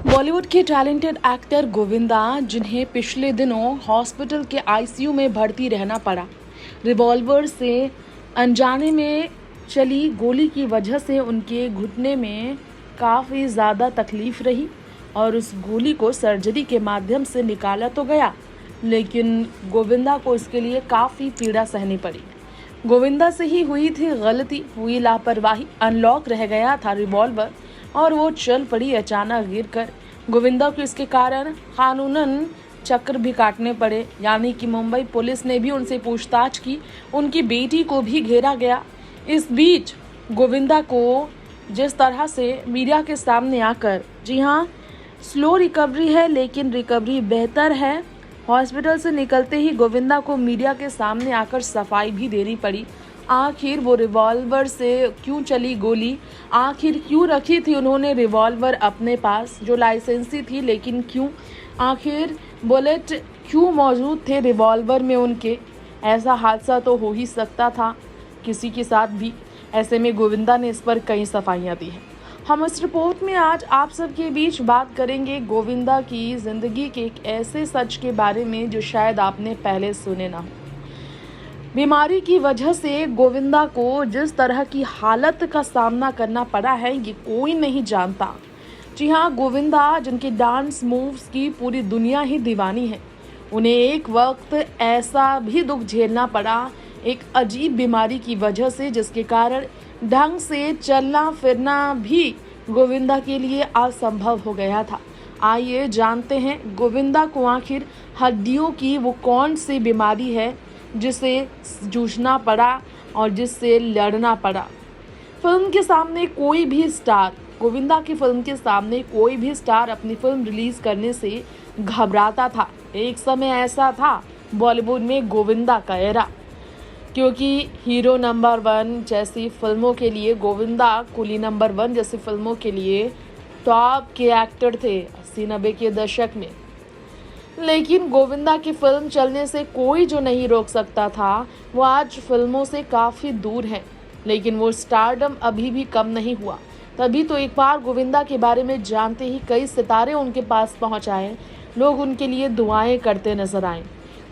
बॉलीवुड के talented actor Govinda, जिन्हें पिछले दिनों हॉस्पिटल के आईसीयू में भर्ती रहना पड़ा, रिवॉल्वर से अनजाने में चली गोली की वजह से उनके घुटने में काफ़ी ज़्यादा तकलीफ रही और उस गोली को सर्जरी के माध्यम से निकाला तो गया, लेकिन गोविंदा को इसके लिए काफ़ी पीड़ा सहनी पड़ी। गोविंदा से ही हुई थी गलती, हुई लापरवाही, अनलॉक रह गया था रिवॉल्वर और वो चल पड़ी अचानक गिरकर। गोविंदा को इसके कारण कानूनन चक्कर भी काटने पड़े, यानी कि मुंबई पुलिस ने भी उनसे पूछताछ की, उनकी बेटी को भी घेरा गया। इस बीच गोविंदा को जिस तरह से मीडिया के सामने आकर, जी हाँ, स्लो रिकवरी है लेकिन रिकवरी बेहतर है, हॉस्पिटल से निकलते ही गोविंदा को मीडिया के सामने आकर सफाई भी देनी पड़ी। आखिर वो रिवॉल्वर से क्यों चली गोली, आखिर क्यों रखी थी उन्होंने रिवॉल्वर अपने पास जो लाइसेंसी थी, लेकिन क्यों, आखिर बुलेट क्यों मौजूद थे रिवॉल्वर में उनके। ऐसा हादसा तो हो ही सकता था किसी के साथ भी। ऐसे में गोविंदा ने इस पर कई सफाइयाँ दी हैं। हम इस रिपोर्ट में आज आप सबके बीच बात करेंगे गोविंदा की ज़िंदगी के एक ऐसे सच के बारे में जो शायद आपने पहले सुने ना हो। बीमारी की वजह से गोविंदा को जिस तरह की हालत का सामना करना पड़ा है, ये कोई नहीं जानता। जी हाँ, गोविंदा, जिनके डांस मूव्स की पूरी दुनिया ही दीवानी है, उन्हें एक वक्त ऐसा भी दुख झेलना पड़ा एक अजीब बीमारी की वजह से, जिसके कारण ढंग से चलना फिरना भी गोविंदा के लिए असंभव हो गया था। आइए जानते हैं गोविंदा को आखिर हड्डियों की वो कौन सी बीमारी है जिसे जूझना पड़ा और जिससे लड़ना पड़ा। फिल्म के सामने कोई भी स्टार, गोविंदा की फिल्म के सामने कोई भी स्टार अपनी फिल्म रिलीज करने से घबराता था। एक समय ऐसा था बॉलीवुड में गोविंदा का एरा, क्योंकि हीरो नंबर 1 जैसी फिल्मों के लिए गोविंदा, कुली नंबर 1 जैसी फिल्मों के लिए टॉप के एक्टर थे 80-90 के दशक में। लेकिन गोविंदा की फिल्म चलने से कोई जो नहीं रोक सकता था, वो आज फिल्मों से काफ़ी दूर है, लेकिन वो स्टारडम अभी भी कम नहीं हुआ। तभी तो एक बार गोविंदा के बारे में जानते ही कई सितारे उनके पास पहुंच आए, लोग उनके लिए दुआएं करते नजर आए।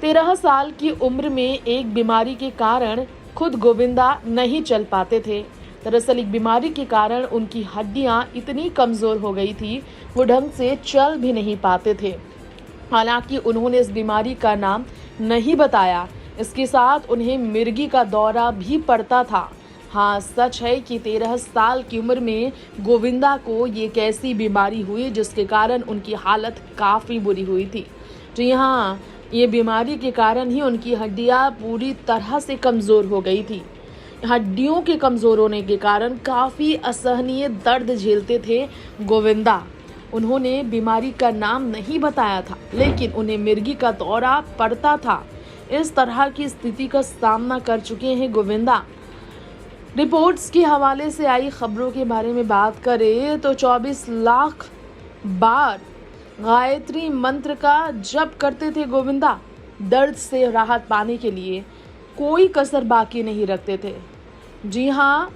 13 साल की उम्र में एक बीमारी के कारण खुद गोविंदा नहीं चल पाते थे। दरअसल एक बीमारी के कारण उनकी हड्डियां इतनी कमज़ोर हो गई थी, वो ढंग से चल भी नहीं पाते थे। हालांकि उन्होंने इस बीमारी का नाम नहीं बताया, इसके साथ उन्हें मिर्गी का दौरा भी पड़ता था। हाँ, सच है कि 13 साल की उम्र में गोविंदा को ये कैसी बीमारी हुई जिसके कारण उनकी हालत काफ़ी बुरी हुई थी। जी हाँ, ये बीमारी के कारण ही उनकी हड्डियाँ पूरी तरह से कमज़ोर हो गई थी। हड्डियों के कमज़ोर होने के कारण काफ़ी असहनीय दर्द झेलते थे गोविंदा। उन्होंने बीमारी का नाम नहीं बताया था, लेकिन उन्हें मिर्गी का दौरा पड़ता था। इस तरह की स्थिति का सामना कर चुके हैं गोविंदा। रिपोर्ट्स के हवाले से आई खबरों के बारे में बात करें तो 24 लाख बार गायत्री मंत्र का जप करते थे गोविंदा। दर्द से राहत पाने के लिए कोई कसर बाकी नहीं रखते थे। जी हाँ,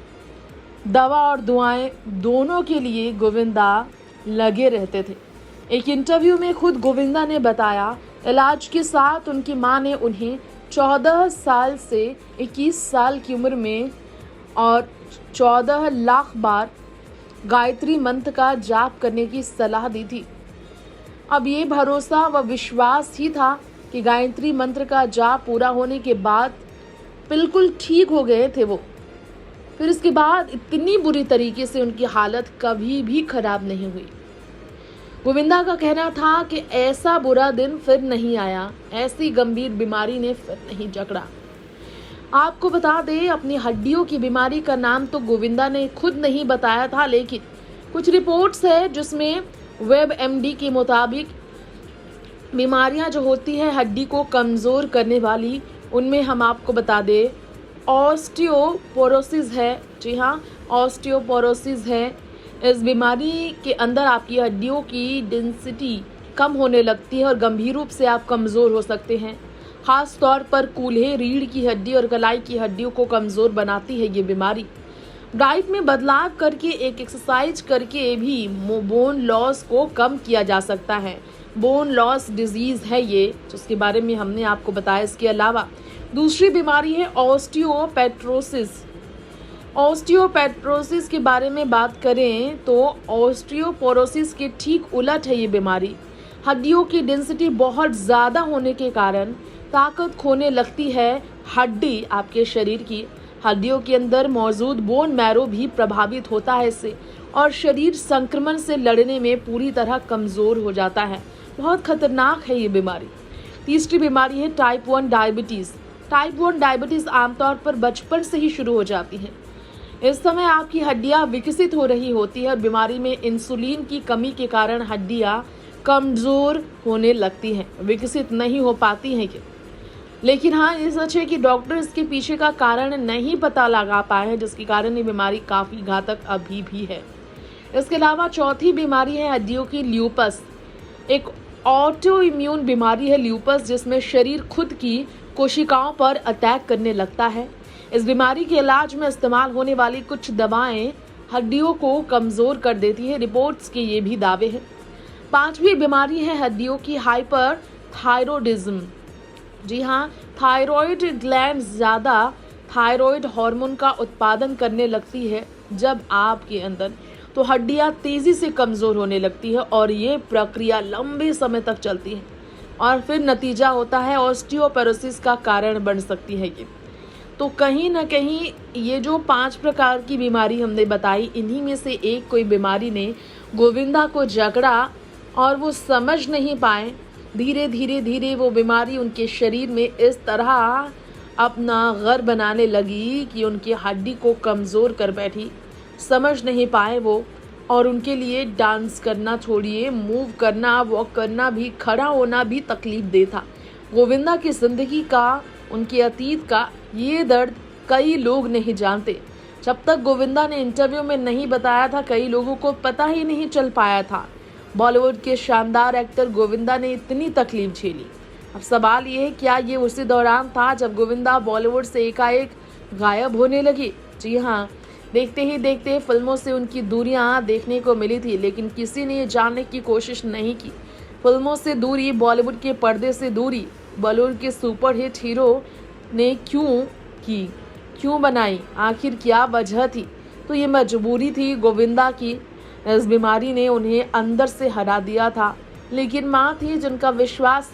दवा और दुआएं दोनों के लिए गोविंदा लगे रहते थे। एक इंटरव्यू में खुद गोविंदा ने बताया, इलाज के साथ उनकी मां ने उन्हें 14 साल से 21 साल की उम्र में और 14 लाख बार गायत्री मंत्र का जाप करने की सलाह दी थी। अब ये भरोसा व विश्वास ही था कि गायत्री मंत्र का जाप पूरा होने के बाद बिल्कुल ठीक हो गए थे वो। फिर इसके बाद इतनी बुरी तरीके से उनकी हालत कभी भी खराब नहीं हुई। गोविंदा का कहना था कि ऐसा बुरा दिन फिर नहीं आया, ऐसी गंभीर बीमारी ने फिर नहीं जकड़ा। आपको बता दें, अपनी हड्डियों की बीमारी का नाम तो गोविंदा ने खुद नहीं बताया था, लेकिन कुछ रिपोर्ट्स है जिसमें WebMD के मुताबिक बीमारियां जो होती हैं हड्डी को कमज़ोर करने वाली, उनमें हम आपको बता दें ऑस्टियोपोरोसिस है। जी हाँ, ऑस्टियोपोरोसिस है। इस बीमारी के अंदर आपकी हड्डियों की डेंसिटी कम होने लगती है और गंभीर रूप से आप कमज़ोर हो सकते हैं। ख़ास तौर पर कूल्हे, रीढ़ की हड्डी और कलाई की हड्डियों को कमज़ोर बनाती है ये बीमारी। डाइट में बदलाव करके, एक एक्सरसाइज करके भी बोन लॉस को कम किया जा सकता है। बोन लॉस डिजीज़ है ये, जिसके बारे में हमने आपको बताया। इसके अलावा दूसरी बीमारी है ऑस्टियोपेट्रोसिस। ऑस्टियोपेट्रोसिस के बारे में बात करें तो ऑस्टियोपोरोसिस के ठीक उलट है ये बीमारी। हड्डियों की डेंसिटी बहुत ज़्यादा होने के कारण ताकत खोने लगती है हड्डी आपके शरीर की। हड्डियों के अंदर मौजूद बोन मैरो भी प्रभावित होता है इससे, और शरीर संक्रमण से लड़ने में पूरी तरह कमज़ोर हो जाता है। बहुत खतरनाक है ये बीमारी। तीसरी बीमारी है टाइप 1 डायबिटीज़। टाइप 1 डायबिटीज़ आमतौर पर बचपन से ही शुरू हो जाती है। इस समय आपकी हड्डियां विकसित हो रही होती है और बीमारी में इंसुलिन की कमी के कारण हड्डियां कमज़ोर होने लगती हैं, विकसित नहीं हो पाती हैं ये। लेकिन हाँ, ये सच है कि डॉक्टर इसके पीछे का कारण नहीं पता लगा पाए हैं, जिसके कारण ये बीमारी काफ़ी घातक अभी भी है। इसके अलावा चौथी बीमारी है हड्डियों की ल्यूपस। एक ऑटो इम्यून बीमारी है ल्यूपस, जिसमें शरीर खुद की कोशिकाओं पर अटैक करने लगता है। इस बीमारी के इलाज में इस्तेमाल होने वाली कुछ दवाएं हड्डियों को कमज़ोर कर देती है। रिपोर्ट्स के ये भी दावे हैं। पांचवी बीमारी है हड्डियों की हाइपरथायरॉयडिज्म। जी हाँ, थायराइड ग्लैंड ज़्यादा थायराइड हार्मोन का उत्पादन करने लगती है जब आपके अंदर, तो हड्डियाँ तेज़ी से कमज़ोर होने लगती है और ये प्रक्रिया लंबे समय तक चलती है और फिर नतीजा होता है ऑस्टियोपोरोसिस का कारण बन सकती है ये। तो कहीं ना कहीं ये जो 5 प्रकार की बीमारी हमने बताई, इन्हीं में से एक कोई बीमारी ने गोविंदा को जकड़ा और वो समझ नहीं पाए। धीरे धीरे वो बीमारी उनके शरीर में इस तरह अपना घर बनाने लगी कि उनकी हड्डी को कमज़ोर कर बैठी। समझ नहीं पाए वो, और उनके लिए डांस करना छोड़िए, मूव करना, वॉक करना भी, खड़ा होना भी तकलीफ दे था। गोविंदा की ज़िंदगी का, उनके अतीत का ये दर्द कई लोग नहीं जानते। जब तक गोविंदा ने इंटरव्यू में नहीं बताया था, कई लोगों को पता ही नहीं चल पाया था। बॉलीवुड के शानदार एक्टर गोविंदा ने इतनी तकलीफ झेली। अब सवाल ये है, क्या ये उसी दौरान था जब गोविंदा बॉलीवुड से एकाएक गायब होने लगी? जी हाँ, देखते ही देखते फिल्मों से उनकी दूरियां देखने को मिली थी, लेकिन किसी ने ये जानने की कोशिश नहीं की। फिल्मों से दूरी, बॉलीवुड के पर्दे से दूरी बॉलीवुड के सुपरहिट हीरो ने क्यों बनाई? आखिर क्या वजह थी? तो ये मजबूरी थी गोविंदा की। इस बीमारी ने उन्हें अंदर से हरा दिया था, लेकिन माँ थी जिनका विश्वास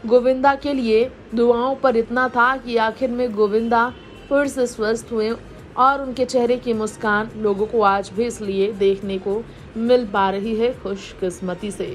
गोविंदा के लिए दुआओं पर इतना था कि आखिर में गोविंदा फिर से स्वस्थ हुए, और उनके चेहरे की मुस्कान लोगों को आज भी इसलिए देखने को मिल पा रही है खुशकिस्मती से।